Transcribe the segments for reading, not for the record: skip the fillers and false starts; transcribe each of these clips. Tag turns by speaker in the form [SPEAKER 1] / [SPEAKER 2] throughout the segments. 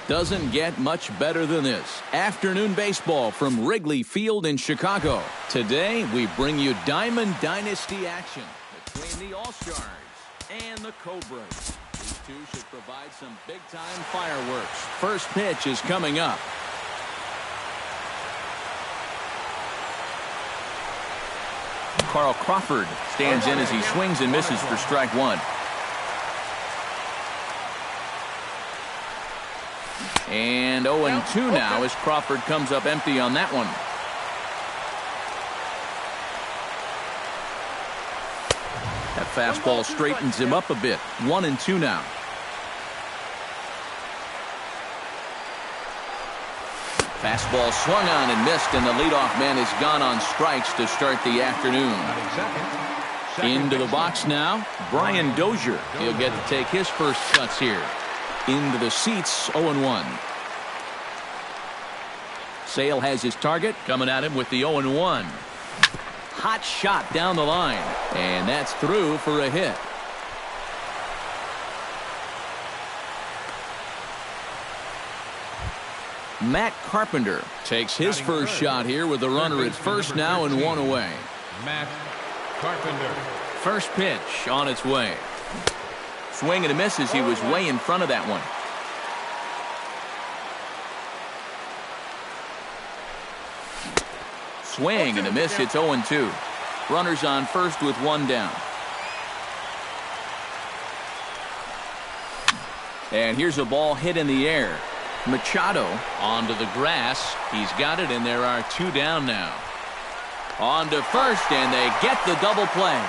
[SPEAKER 1] Doesn't get much better than this. Afternoon baseball from Wrigley Field in Chicago. Today, we bring you Diamond Dynasty action between the All-Stars and the Cobras. These two should provide some big-time fireworks. First pitch is coming up. Carl Crawford stands in as he swings and misses for strike one. And 0-2 now as Crawford comes up empty on that one. That fastball straightens him up a bit. 1-2 now. Fastball swung on and missed, and the leadoff man is gone on strikes to start the afternoon. Into the box now, Brian Dozier. He'll get to take his first cuts here. Into the seats, 0-1. Sale has his target, coming at him with the 0-1. Hot shot down the line, and that's through for a hit. Matt Carpenter takes his first shot here with the runner at first now and one away.
[SPEAKER 2] Matt Carpenter.
[SPEAKER 1] First pitch on its way. Swing and a miss as he was way in front of that one. Swing and a miss. It's 0-2. Runners on first with one down. And here's a ball hit in the air. Machado onto the grass. He's got it, and there are two down now. On to first, and they get the double play.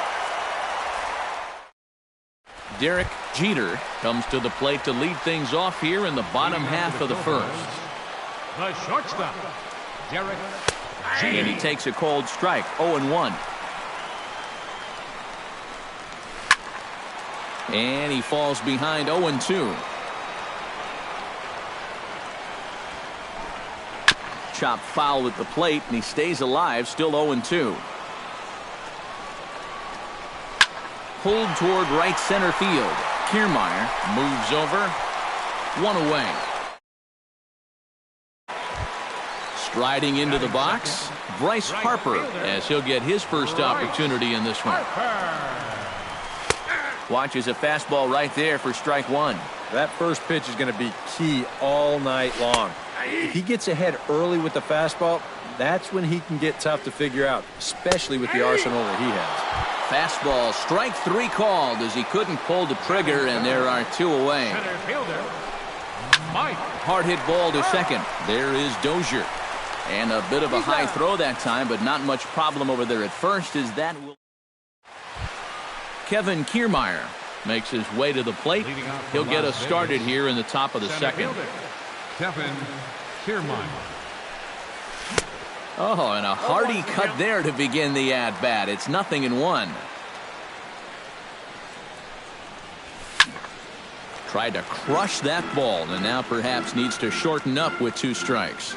[SPEAKER 1] Derek Jeter comes to the plate to lead things off here in the bottom half of the first.
[SPEAKER 2] The shortstop, Derek Jeter.
[SPEAKER 1] And he takes a cold strike, 0-1. And he falls behind 0-2. Chop foul at the plate, and he stays alive, still 0-2. Pulled toward right center field. Kiermaier moves over. One away. Striding into the box, Bryce Harper, as he'll get his first opportunity in this one. Watches a fastball right there for strike one.
[SPEAKER 3] That first pitch is going to be key all night long. If he gets ahead early with the fastball, that's when he can get tough to figure out, especially with the arsenal that he has.
[SPEAKER 1] Fastball, strike three called as he couldn't pull the trigger, and there are two away.
[SPEAKER 2] Center fielder, Mike.
[SPEAKER 1] Hard hit ball to second. There is Dozier. And a bit of a high throw that time, but not much problem over there at first as that will. Kevin Kiermaier makes his way to the plate. He'll get us started here in the top of the second.
[SPEAKER 2] Kevin Kiermaier.
[SPEAKER 1] Oh, and a hearty cut there to begin the at-bat. It's 0-1. Tried to crush that ball, and now perhaps needs to shorten up with two strikes.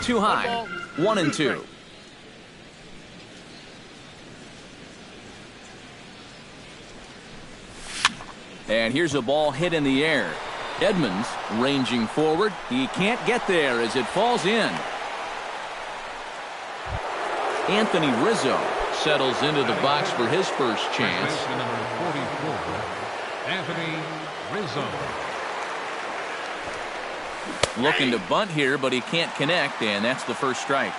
[SPEAKER 1] Too high. 1-2. And here's a ball hit in the air. Edmonds ranging forward. He can't get there as it falls in. Anthony Rizzo settles into the box for his first chance.
[SPEAKER 2] Number 44, Anthony Rizzo.
[SPEAKER 1] Looking to bunt here, but he can't connect, and that's the first strike.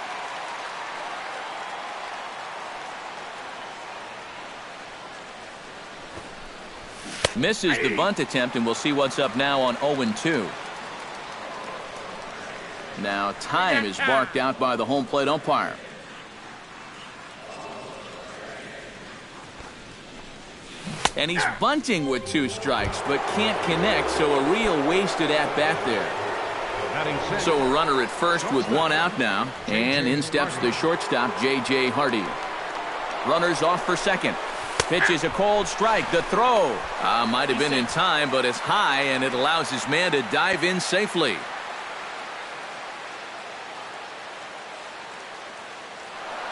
[SPEAKER 1] Misses the bunt attempt, and we'll see what's up now on 0-2. Now time is barked out by the home plate umpire. And he's bunting with two strikes, but can't connect, so a real wasted at-bat there. So a runner at first with one out now, and in steps the shortstop, J.J. Hardy. Runners off for second. Pitches a cold strike. The throw might have been in time, but it's high, and it allows his man to dive in safely.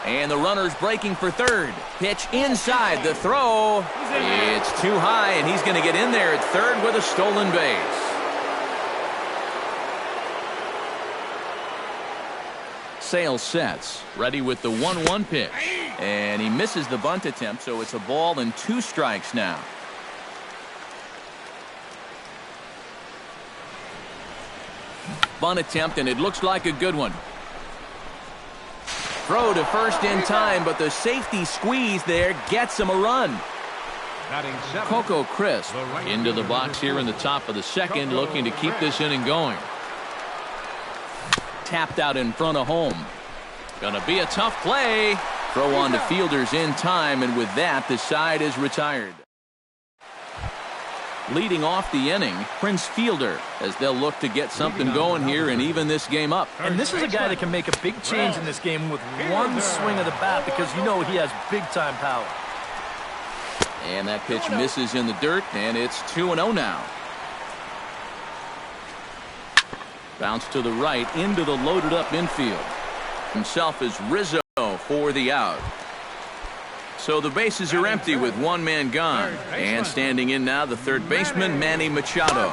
[SPEAKER 1] And the runner's breaking for third. Pitch inside. The throw. It's too high, and he's going to get in there at third with a stolen base. Sale sets. Ready with the 1-1 pitch. And he misses the bunt attempt, so it's a ball and 2 strikes now. Bunt attempt, and it looks like a good one. Throw to first in time, but the safety squeeze there gets him a run. Coco Crisp into the box here in the top of the second, looking to keep this inning going. Tapped out in front of home. Gonna be a tough play. Throw on to fielders in time, and with that, the side is retired. Leading off the inning, Prince Fielder, as they'll look to get something going here and even this game up.
[SPEAKER 4] And this is a guy that can make a big change in this game with one swing of the bat, because you know he has big-time power.
[SPEAKER 1] And that pitch misses in the dirt, and it's 2-0 now. Bounce to the right into the loaded-up infield. Himself is Rizzo for the out. So the bases are empty with one man gone. And standing in now, the third baseman, Manny Machado.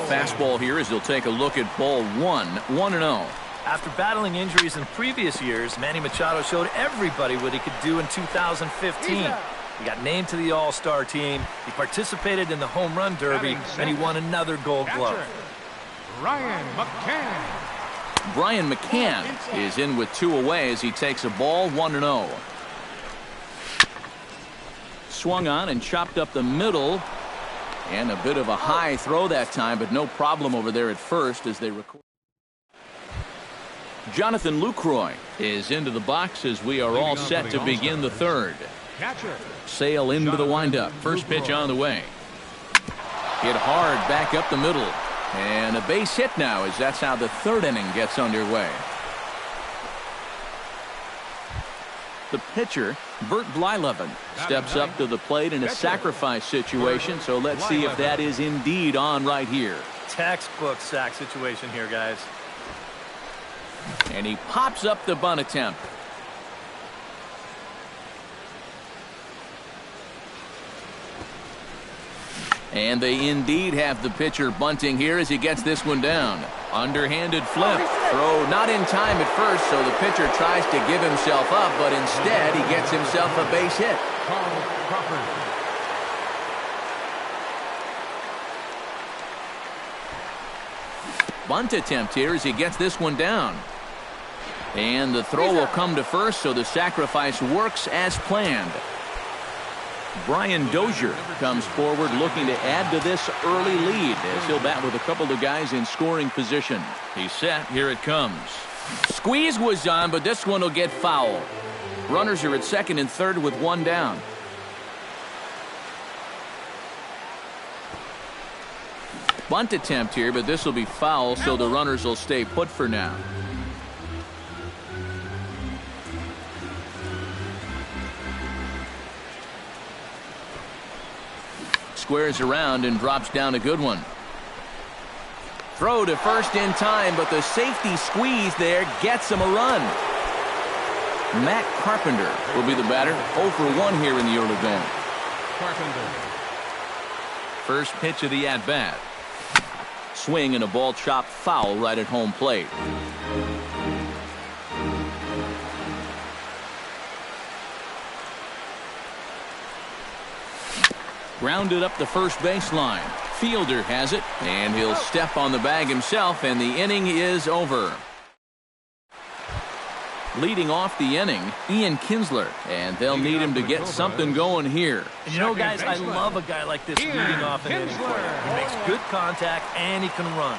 [SPEAKER 1] Fastball here as he'll take a look at ball 1, 1-0.
[SPEAKER 4] After battling injuries in previous years, Manny Machado showed everybody what he could do in 2015. He got named to the All-Star team, he participated in the Home Run Derby, and he won another Gold Glove.
[SPEAKER 1] Brian McCann is in with 2 away as he takes a ball 1-0. Swung on and chopped up the middle, and a bit of a high throw that time, but no problem over there at first as they record. Jonathan Lucroy is into the box as we are all set to begin the third. Sale into the windup. First pitch on the way. Hit hard back up the middle, and a base hit now as that's how the third inning gets underway. The pitcher, Bert Blyleven, steps up to the plate in a sacrifice situation, so let's see if that is indeed on right here.
[SPEAKER 4] Textbook sack situation here, guys.
[SPEAKER 1] And he pops up the bunt attempt. And they indeed have the pitcher bunting here as he gets this one down. Underhanded flip. Throw not in time at first, so the pitcher tries to give himself up, but instead he gets himself a base hit. Bunt attempt here as he gets this one down. And the throw will come to first, so the sacrifice works as planned. Brian Dozier comes forward looking to add to this early lead as he'll bat with a couple of guys in scoring position. He's set. Here it comes. Squeeze was on, but this one will get foul. Runners are at second and third with 1 down. Bunt attempt here, but this will be foul, so the runners will stay put for now. Squares around and drops down a good one. Throw to first in time, but the safety squeeze there gets him a run. Matt Carpenter will be the batter. 0 for 1 here in the early going. First pitch of the at-bat. Swing and a ball chopped foul right at home plate. Grounded up the first baseline. Fielder has it, and he'll step on the bag himself, and the inning is over. Leading off the inning, Ian Kinsler, and they'll need him to get something going here.
[SPEAKER 4] And you know, guys, I love a guy like this leading off an inning. He makes good contact, and he can run.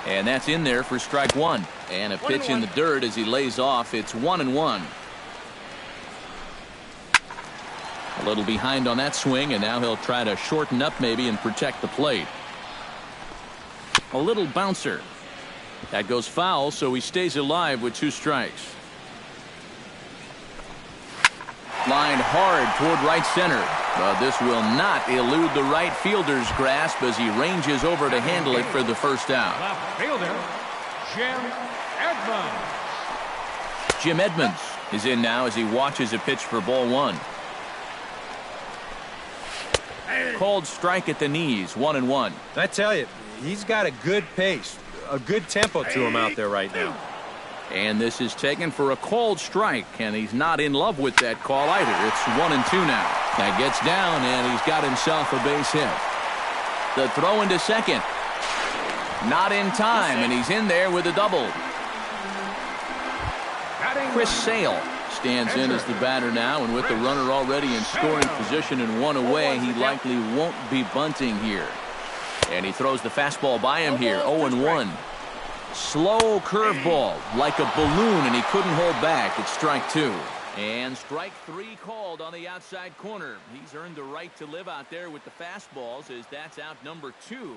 [SPEAKER 1] And that's in there for strike 1. And a pitch in the dirt as he lays off. It's 1-1. A little behind on that swing, and now he'll try to shorten up maybe and protect the plate. A little bouncer. That goes foul, so he stays alive with 2 strikes. Lined hard toward right center, but this will not elude the right fielder's grasp as he ranges over to handle it for the first out.
[SPEAKER 2] Left fielder, Jim Edmonds.
[SPEAKER 1] Jim Edmonds is in now as he watches a pitch for ball one. Called strike at the knees, 1-1.
[SPEAKER 3] I tell you, he's got a good pace, a good tempo to him out there right now.
[SPEAKER 1] And this is taken for a called strike, and he's not in love with that call either. It's 1-2 now. That gets down, and he's got himself a base hit. The throw into second. Not in time, and he's in there with a double. Chris Sale stands in as the batter now, and with the runner already in scoring position and one away, he likely won't be bunting here. And he throws the fastball by him here, 0-1. Slow curveball, like a balloon, and he couldn't hold back. It's strike two. And strike three called on the outside corner. He's earned the right to live out there with the fastballs, as that's out number two.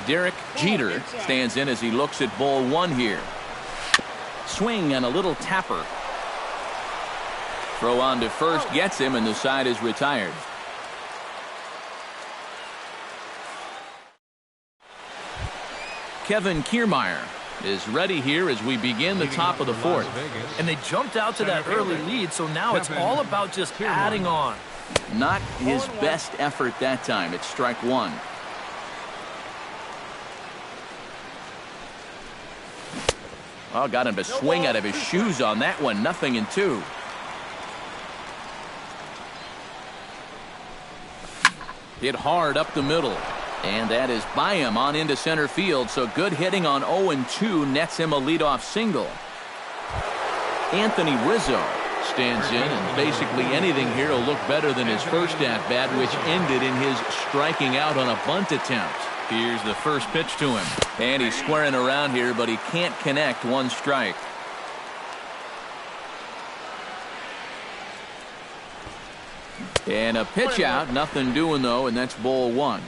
[SPEAKER 1] Derek Jeter stands in as he looks at ball one here. Swing and a little tapper. Throw on to first gets him, and the side is retired. Kevin Kiermaier is ready here as we begin the top of the fourth.
[SPEAKER 4] And they jumped out to that early lead, so now it's all about just adding on.
[SPEAKER 1] Not his best effort that time. It's strike one. Oh, got him to swing out of his shoes on that one. 0-2. Hit hard up the middle. And that is by him on into center field. So good hitting on 0-2 nets him a leadoff single. Anthony Rizzo stands in, and basically anything here will look better than his first at-bat, which ended in his striking out on a bunt attempt. Here's the first pitch to him. And he's squaring around here, but he can't connect. One strike. And a pitch out, nothing doing though, and that's ball one.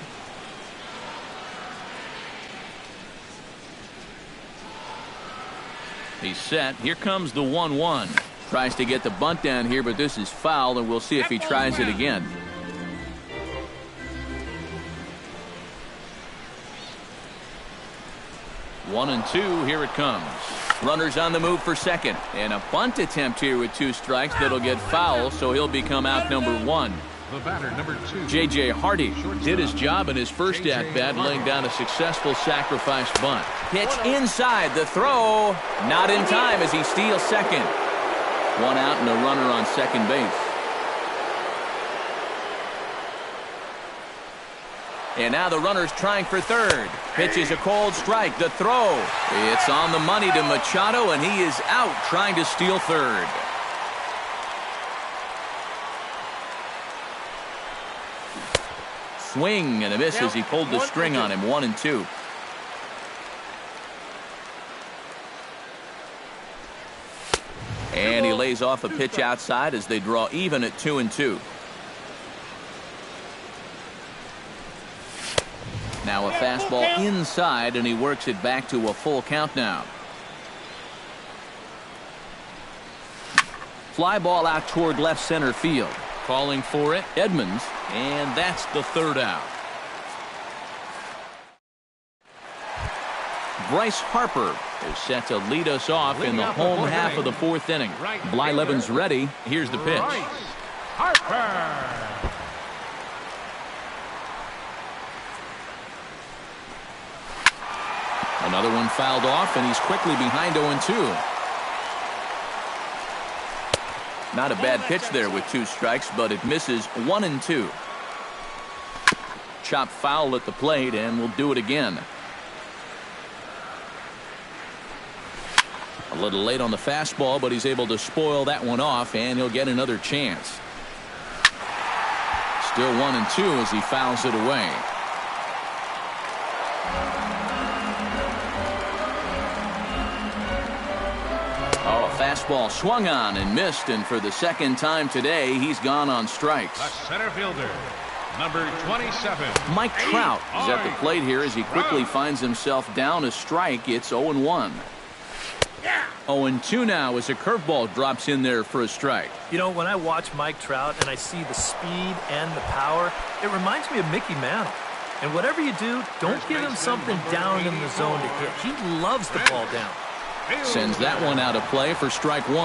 [SPEAKER 1] He's set. Here comes the 1-1. Tries to get the bunt down here, but this is foul, and we'll see if he tries it again. One and two, here it comes. Runners on the move for second. And a bunt attempt here with 2 strikes that'll get foul, so he'll become out number 1.
[SPEAKER 2] The batter, number 2.
[SPEAKER 1] J.J. Hardy did his job in his first at-bat, laying down a successful sacrifice bunt. Pitch inside, the throw. Not in time as he steals second. 1 out and a runner on second base. And now the runner's trying for third. Pitch is a cold strike. The throw. It's on the money to Machado, and he is out trying to steal third. Swing and a miss as he pulled the string on him. 1 and 2. And he lays off a pitch outside as they draw even at 2 and 2. Now a fastball inside, and he works it back to a full count now. Fly ball out toward left center field. Calling for it, Edmonds, and that's the 3rd out. Bryce Harper is set to lead us off in the home half of the 4th inning. Blyleven's ready. Here's the pitch.
[SPEAKER 2] Harper.
[SPEAKER 1] Another one fouled off, and he's quickly behind 0-2. Not a bad pitch there with 2 strikes, but it misses. 1 and 2. Chop foul at the plate, and we'll do it again. A little late on the fastball, but he's able to spoil that one off, and he'll get another chance. Still 1 and 2 as he fouls it away. Fastball swung on and missed, and for the 2nd time today, he's gone on strikes.
[SPEAKER 2] The center fielder, number 27.
[SPEAKER 1] Mike Trout is at the plate here as he quickly finds himself down a strike. It's 0-1. 0-2 now as a curveball drops in there for a strike.
[SPEAKER 4] You know, when I watch Mike Trout and I see the speed and the power, it reminds me of Mickey Mantle. And whatever you do, don't give him something down in the zone to hit. He loves the ball down.
[SPEAKER 1] Sends that one out of play for strike 1.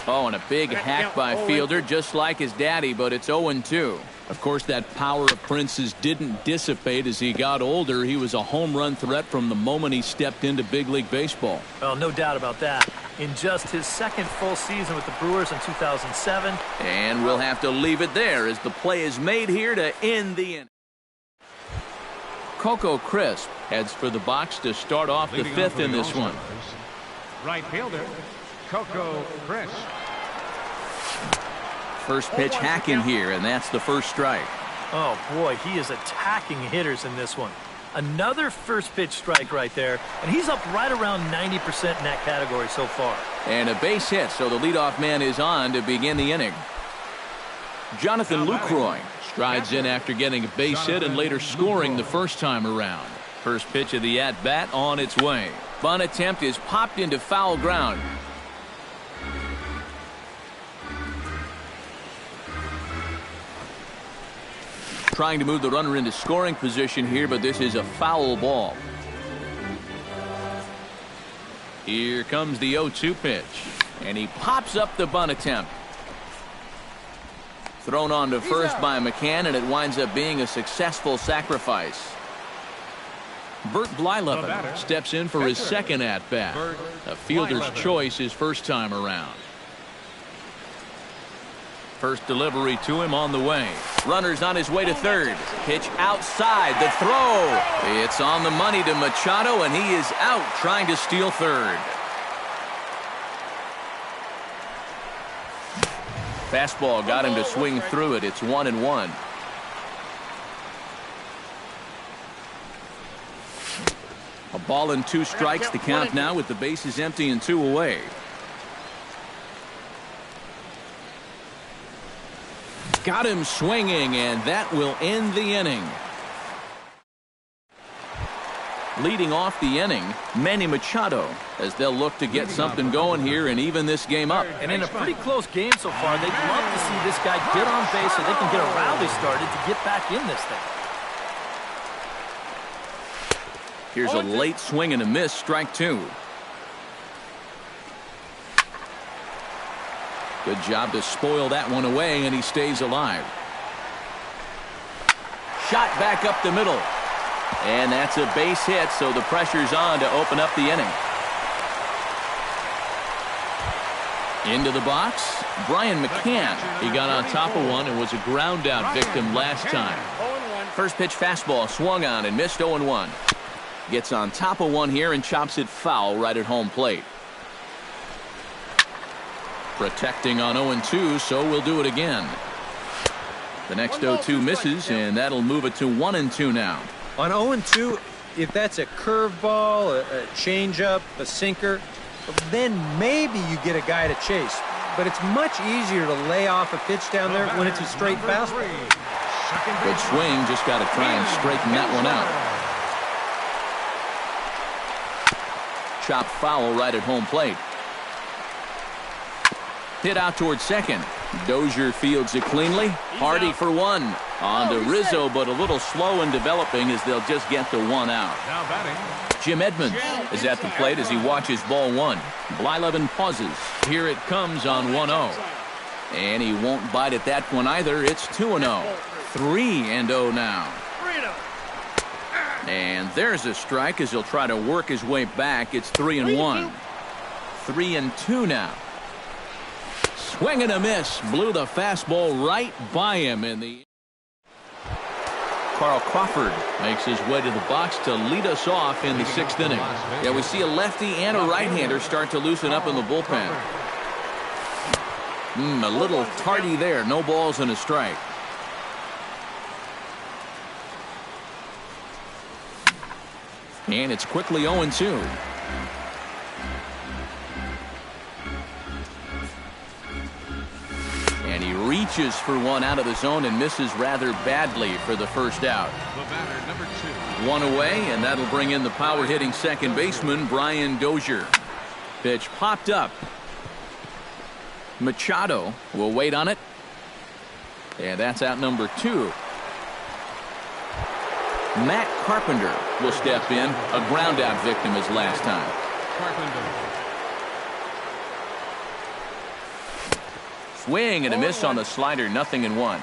[SPEAKER 1] Oh, and a big hack by Fielder, just like his daddy, but it's 0-2. Of course, that power of Prince's didn't dissipate as he got older. He was a home run threat from the moment he stepped into big league baseball.
[SPEAKER 4] Well, no doubt about that. In just his 2nd full season with the Brewers in 2007.
[SPEAKER 1] And we'll have to leave it there as the play is made here to end the inning. Coco Crisp heads for the box to start off the 5th in this one.
[SPEAKER 2] Right fielder, Coco Crisp.
[SPEAKER 1] First pitch hacking here, and that's the 1st strike.
[SPEAKER 4] Oh, boy, he is attacking hitters in this one. Another first pitch strike right there, and he's up right around 90% in that category so far.
[SPEAKER 1] And a base hit, so the leadoff man is on to begin the inning. Jonathan Lucroy strides in after getting a base hit and later scoring the first time around. First pitch of the at-bat on its way. Bunt attempt is popped into foul ground. Trying to move the runner into scoring position here, but this is a foul ball. Here comes the 0-2 pitch, and he pops up the bunt attempt. Thrown on to first by McCann, and it winds up being a successful sacrifice. Bert Blyleven steps in for his 2nd at-bat. A fielder's choice his first time around. First delivery to him on the way. Runner's on his way to third. Pitch outside. The throw. It's on the money to Machado, and he is out trying to steal third. Fastball got him to swing through it. It's 1-1. A ball and 2 strikes to count now with the bases empty and 2 away. Got him swinging, and that will end the inning. Leading off the inning, Manny Machado, as they'll look to get something going here and even this game up.
[SPEAKER 4] And in a pretty close game so far, they'd love to see this guy get on base so they can get a rally started to get back in this thing.
[SPEAKER 1] Here's a late swing and a miss, strike two. Good job to spoil that one away, and he stays alive. Shot back up the middle. And that's a base hit, so the pressure's on to open up the inning. Into the box, Brian McCann. He got on top of one and was a ground out victim last time. First pitch fastball swung on and missed 0-1. Gets on top of one here and chops it foul right at home plate. Protecting on 0-2, so we'll do it again. The next 0-2 misses, and that'll move it to 1-2 now.
[SPEAKER 3] On 0-2, if that's a curveball, a changeup, a sinker, then maybe you get a guy to chase. But it's much easier to lay off a pitch down there when it's a straight fastball.
[SPEAKER 1] Good swing, just got to try and straighten that one out. Chop foul right at home plate. Hit out towards second. Dozier fields it cleanly. Hardy for one. On to Rizzo, but a little slow in developing as they'll just get the one out.
[SPEAKER 2] Now batting,
[SPEAKER 1] Jim Edmonds is at the plate as he watches ball one. Blyleven pauses. Here it comes on 1-0. And he won't bite at that one either. It's 2-0. 3-0 now. And there's a strike as he'll try to work his way back. It's 3-1. 3-2 now. Swing and a miss. Blew the fastball right by him in the... Carl Crawford makes his way to the box to lead us off in the 6th inning. Yeah, we see a lefty and a right-hander start to loosen up in the bullpen. A little tardy there. No balls and a strike. And it's quickly 0-2. And he reaches for one out of the zone and misses rather badly for the first out.
[SPEAKER 2] the batter, number 2.
[SPEAKER 1] One away, and that'll bring in the power-hitting second baseman, Brian Dozier. Pitch popped up. Machado will wait on it. And that's out number 2. Matt Carpenter will step in, a ground-out victim as last time.
[SPEAKER 2] Carpenter.
[SPEAKER 1] Swing and a miss on the slider, 0-1.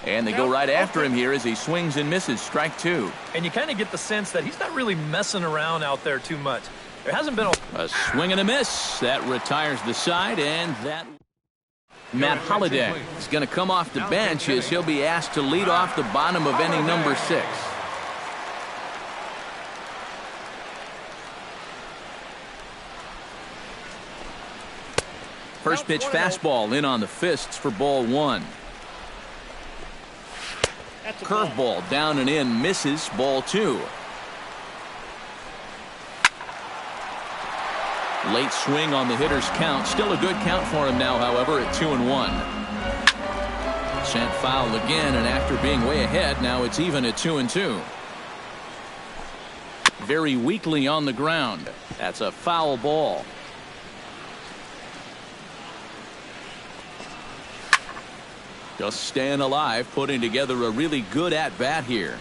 [SPEAKER 1] And they go right after him here as he swings and misses, strike 2.
[SPEAKER 4] And you kind of get the sense that he's not really messing around out there too much. There hasn't been
[SPEAKER 1] a swing and a miss. That retires the side, and that... Matt Holliday is going to come off the bench as he'll be asked to lead off the bottom of inning number 6. First pitch fastball in on the fists for ball 1. Curveball down and in, misses, ball 2. Late swing on the hitter's count. Still a good count for him now, however, at 2-1. Sent foul again, and after being way ahead, now it's even at 2-2. Very weakly on the ground. That's a foul ball. Just staying alive, putting together a really good at-bat here.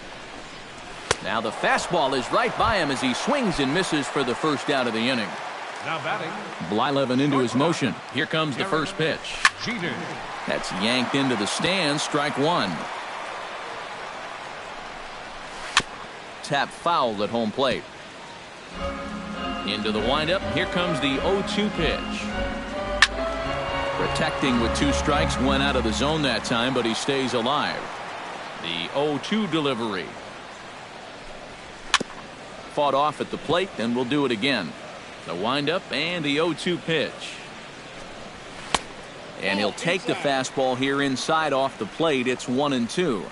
[SPEAKER 1] Now the fastball is right by him as he swings and misses for the first out of the inning.
[SPEAKER 2] Now batting,
[SPEAKER 1] Blyleven into his motion. Here comes the first pitch.
[SPEAKER 2] Jeter.
[SPEAKER 1] That's yanked into the stands, strike 1. Tap foul at home plate. Into the windup. Here comes the 0-2 pitch. Protecting with 2 strikes, went out of the zone that time, but he stays alive. The 0-2 delivery. Fought off at the plate, and we'll do it again. The windup and the 0-2 pitch. And he'll take the fastball here inside off the plate. It's 1-2.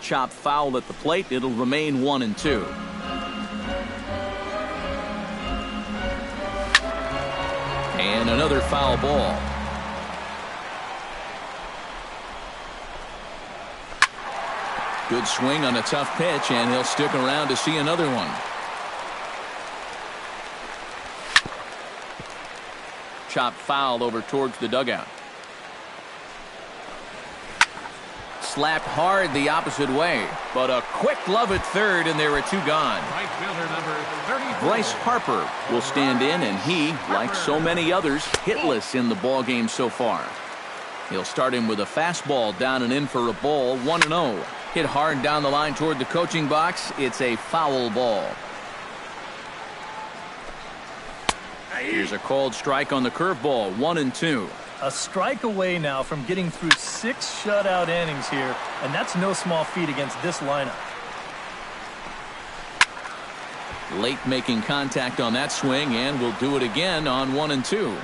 [SPEAKER 1] Chop foul at the plate. It'll remain 1-2. And another foul ball. Good swing on a tough pitch, and he'll stick around to see another one. Chopped foul over towards the dugout. Slapped hard the opposite way, but a quick glove at third, and there are two gone.
[SPEAKER 2] Right fielder number 34.
[SPEAKER 1] Bryce Harper will stand in, and he, like so many others, hitless in the ballgame so far. He'll start him with a fastball down and in for a ball, 1-0. Hit hard down the line toward the coaching box. It's a foul ball. Here's a called strike on the curveball, 1-2.
[SPEAKER 4] A strike away now from getting through 6 shutout innings here, and that's no small feat against this lineup.
[SPEAKER 1] Late making contact on that swing, and will do it again on 1-2.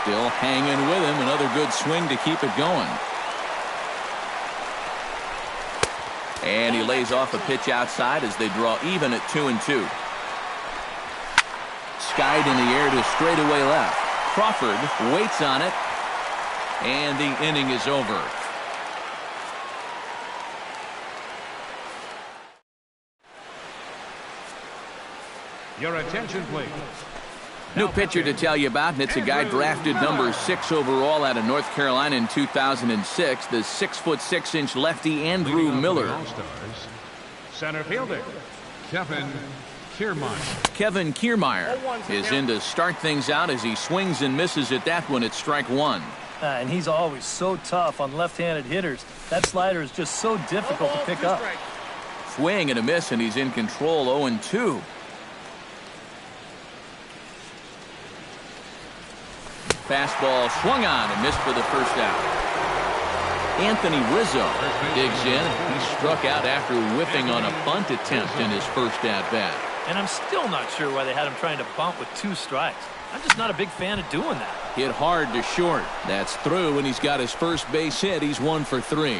[SPEAKER 1] Still hanging with him. Another good swing to keep it going. And he lays off a pitch outside as they draw even at 2-2. Skied in the air to straightaway left. Crawford waits on it, and the inning is over.
[SPEAKER 2] Your attention, please.
[SPEAKER 1] New pitcher to tell you about, and it's a guy drafted number 6 overall out of North Carolina in 2006, the 6'6" lefty Andrew Miller.
[SPEAKER 2] All-Stars, center fielder Kevin Kiermaier.
[SPEAKER 1] Kevin Kiermaier is in to start things out as he swings and misses at that one at strike one.
[SPEAKER 4] And he's always so tough on left-handed hitters. That slider is just so difficult to pick up.
[SPEAKER 1] Swing and a miss, and he's in control, 0-2. Fastball swung on and missed for the first out. Anthony Rizzo digs in. He struck out after whiffing on a bunt attempt in his first at-bat.
[SPEAKER 4] And I'm still not sure why they had him trying to bunt with 2 strikes. I'm just not a big fan of doing that.
[SPEAKER 1] Hit hard to short. That's through, and he's got his first base hit. He's 1 for 3.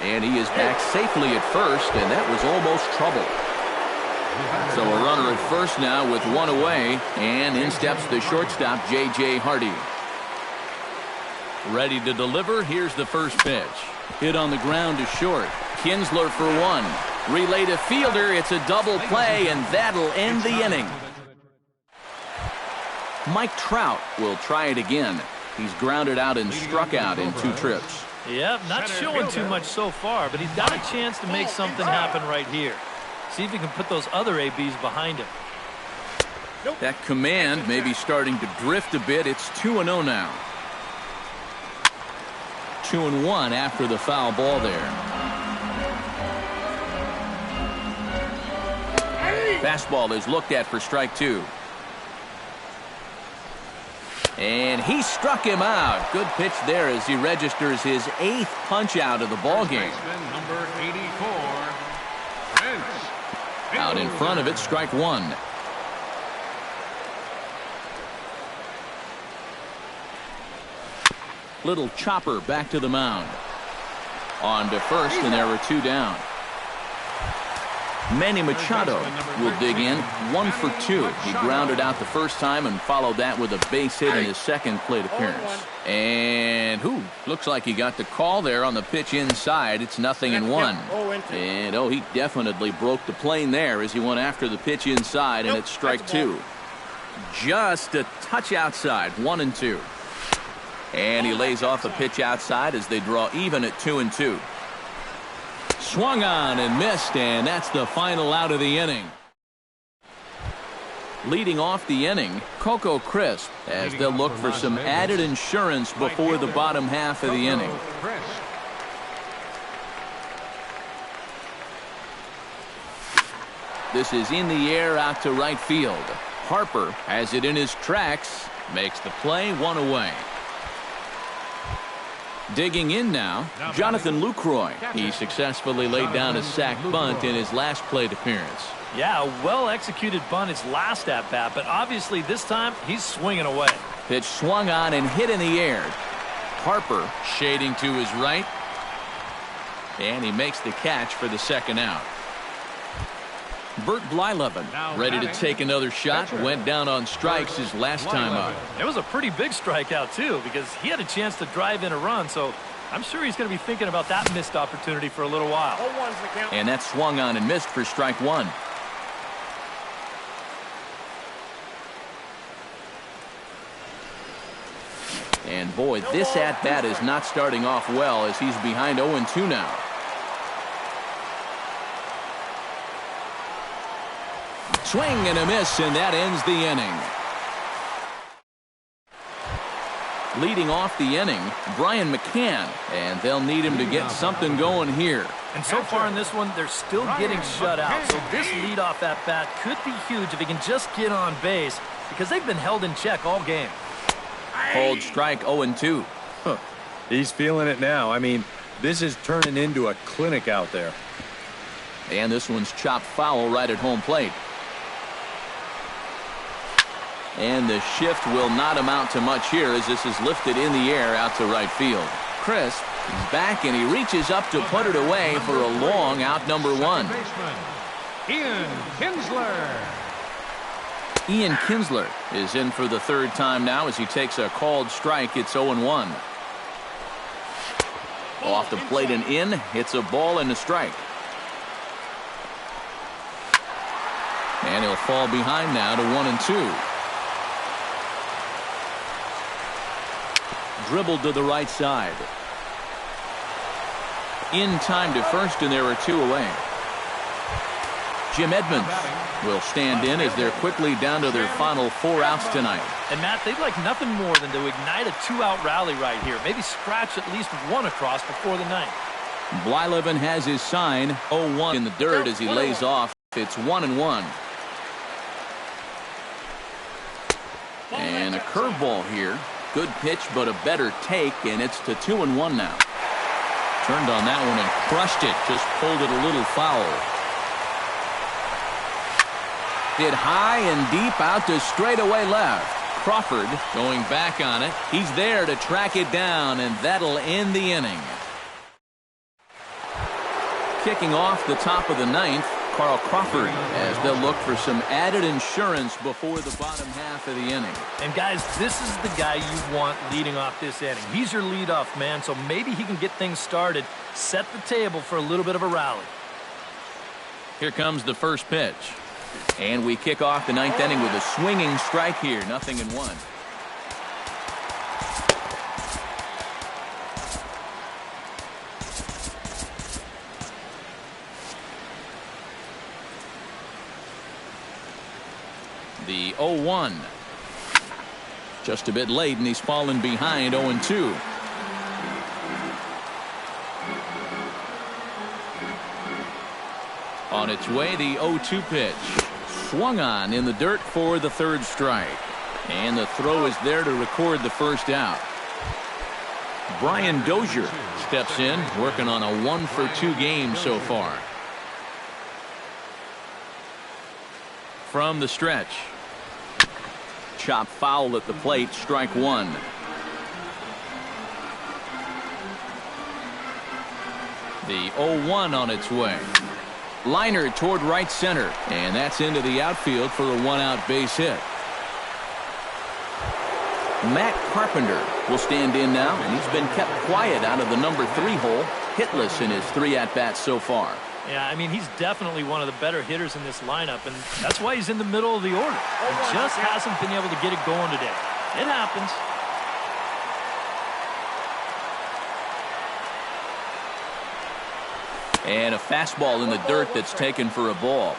[SPEAKER 1] And he is back safely at first, and that was almost trouble. So a runner at first now with 1 away, and in steps the shortstop, J.J. Hardy. Ready to deliver. Here's the first pitch. Hit on the ground to short. Kinsler for 1. Relay to fielder. It's a double play, and that'll end the inning. Mike Trout will try it again. He's grounded out and struck out in 2 trips.
[SPEAKER 4] Yep, not showing too much so far, but he's got a chance to make something happen right here. See if he can put those other ABs behind him.
[SPEAKER 1] That command may be starting to drift a bit. It's 2-0 now. 2-1 after the foul ball there. Fastball is looked at for strike 2. And he struck him out. Good pitch there as he registers his 8th punch out of the ball game.
[SPEAKER 2] Number 84, Vince.
[SPEAKER 1] Out in front of it, strike 1. Little chopper back to the mound. On to first, and there were 2 down. Manny Machado will dig in, 1 for 2. He grounded out the first time and followed that with a base hit in his second plate appearance. And looks like he got the call there on the pitch inside. It's 0-1. And he definitely broke the plane there as he went after the pitch inside, and it's strike 2. Just a touch outside, 1-2. And he lays off a pitch outside as they draw even at 2-2. Swung on and missed, and that's the final out of the inning. Leading off the inning, Coco Crisp, as they'll look for some added insurance before the bottom half of the inning. This is in the air out to right field. Harper has it in his tracks, makes the play, 1 away. Digging in now, Jonathan Lucroy. He successfully laid down a sac bunt in his last plate appearance.
[SPEAKER 4] Yeah, a well-executed bunt his last at-bat, but obviously this time he's swinging away.
[SPEAKER 1] Pitch swung on and hit in the air. Harper shading to his right. And he makes the catch for the second out. Bert Blyleven ready to take another shot. Went down on strikes his last time up.
[SPEAKER 4] It was a pretty big strikeout, too, because he had a chance to drive in a run, so I'm sure he's going to be thinking about that missed opportunity for a little while.
[SPEAKER 1] And that swung on and missed for strike one. And boy, this at-bat is not starting off well as he's behind 0-2 now. Swing and a miss, and that ends the inning. Leading off the inning, Brian McCann, and they'll need him to get something going here.
[SPEAKER 4] And so far in this one, they're still getting shut out. So this leadoff at-bat could be huge if he can just get on base, because they've been held in check all game.
[SPEAKER 1] Called strike 0-2.
[SPEAKER 3] Huh. He's feeling it now. I mean, this is turning into a clinic out there.
[SPEAKER 1] And this one's chopped foul right at home plate. And the shift will not amount to much here as this is lifted in the air out to right field. Crisp is back and he reaches up to put it away for a long out number one.
[SPEAKER 2] Ian Kinsler.
[SPEAKER 1] Ian Kinsler is in for the third time now as he takes a called strike. It's 0-1. Off the plate and in. Hits a ball and a strike. And he'll fall behind now to 1-2. Dribbled to the right side. In time to first, and there are two away. Jim Edmonds will stand in as they're quickly down to their final 4 outs tonight.
[SPEAKER 4] And Matt, they'd like nothing more than to ignite a 2-out rally right here. Maybe scratch at least one across before the ninth.
[SPEAKER 1] Blyleven has his sign. 0-1 in the dirt as he lays off. It's 1-1. And a curveball here. Good pitch, but a better take, and it's to 2-1 now. Turned on that one and crushed it. Just pulled it a little foul. Hit high and deep out to straightaway left. Crawford going back on it. He's there to track it down, and that'll end the inning. Kicking off the top of the ninth, Carl Crawford, as they'll look for some added insurance before the bottom half of the inning.
[SPEAKER 4] And guys, this is the guy you want leading off this inning. He's your leadoff man, so maybe he can get things started, set the table for a little bit of a rally.
[SPEAKER 1] Here comes the first pitch. And we kick off the ninth inning with a swinging strike here, 0-1. The 0-1. Just a bit late, and he's fallen behind 0-2. On its way, the 0-2 pitch. Swung on in the dirt for the third strike. And the throw is there to record the first out. Brian Dozier steps in, working on a 1-for-2 game so far. From the stretch. Chop foul at the plate, strike one. The 0-1 on its way. Liner toward right center, and that's into the outfield for a 1-out base hit. Matt Carpenter will stand in now, and he's been kept quiet out of the number 3 hole, hitless in his 3 at-bats so far.
[SPEAKER 4] Yeah, I mean, he's definitely one of the better hitters in this lineup, and that's why he's in the middle of the order. He just hasn't been able to get it going today. It happens.
[SPEAKER 1] And a fastball in the dirt that's taken for a ball.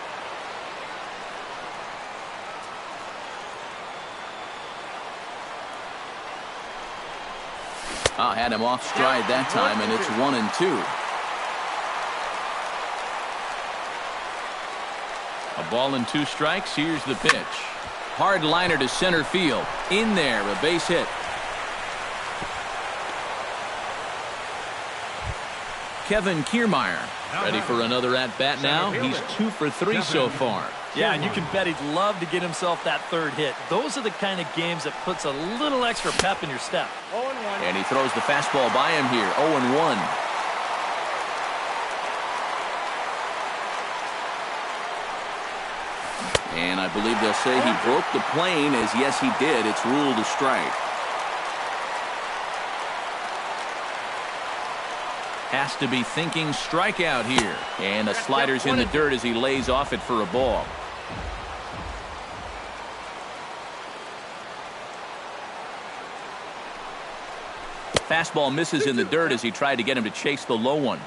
[SPEAKER 1] Had him off stride that time, and it's 1-2. A ball and 2 strikes. Here's the pitch. Hard liner to center field. In there, a base hit. Kevin Kiermaier ready for another at-bat now. He's 2 for 3 so far.
[SPEAKER 4] Yeah, and you can bet he'd love to get himself that third hit. Those are the kind of games that puts a little extra pep in your step.
[SPEAKER 1] And he throws the fastball by him here. 0-1. And I believe they'll say he broke the plane, as yes, he did. It's ruled a strike. Has to be thinking strikeout here. And the slider's in the dirt as he lays off it for a ball. Fastball misses in the dirt as he tried to get him to chase the low one.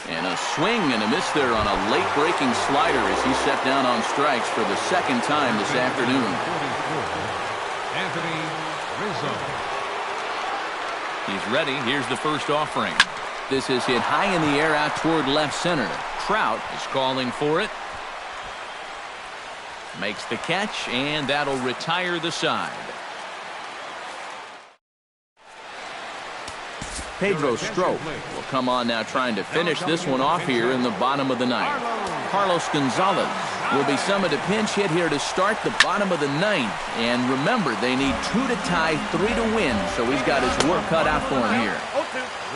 [SPEAKER 1] And a swing and a miss there on a late breaking slider as he set down on strikes for the second time this afternoon.
[SPEAKER 2] Anthony Rizzo.
[SPEAKER 1] He's ready. Here's the first offering. This is hit high in the air out toward left center. Trout is calling for it. Makes the catch, and that'll retire the side. Pedro Strop will come on now trying to finish this one off here in the bottom of the ninth. Carlos Gonzalez will be summoned to pinch hit here to start the bottom of the ninth. And remember, they need 2 to tie, 3 to win, so he's got his work cut out for him here.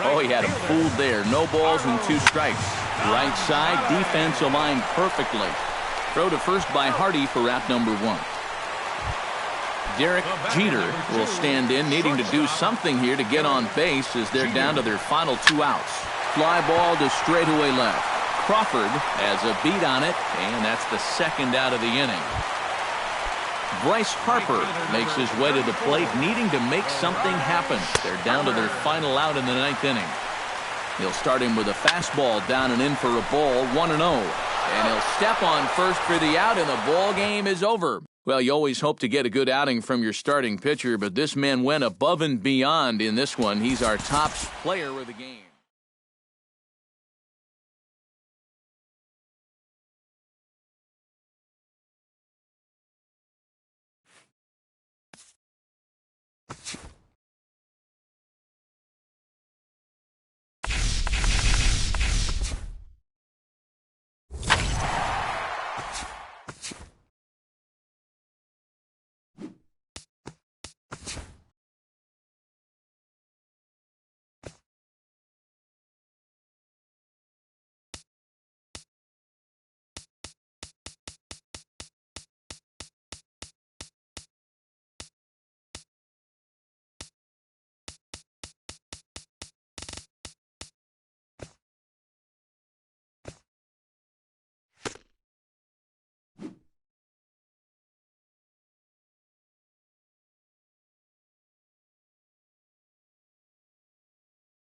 [SPEAKER 1] Oh, he had him fooled there. No balls and 2 strikes. Right side, defense aligned perfectly. Throw to first by Hardy for out number 1. Derek Jeter will stand in, needing to do something here to get on base as they're down to their final 2 outs. Fly ball to straightaway left. Crawford has a beat on it, and that's the second out of the inning. Bryce Harper makes his way to the plate, needing to make something happen. They're down to their final out in the 9th inning. He'll start him with a fastball down and in for a ball, 1-0. And he'll step on first for the out, and the ball game is over. Well, you always hope to get a good outing from your starting pitcher, but this man went above and beyond in this one. He's our top player of the game.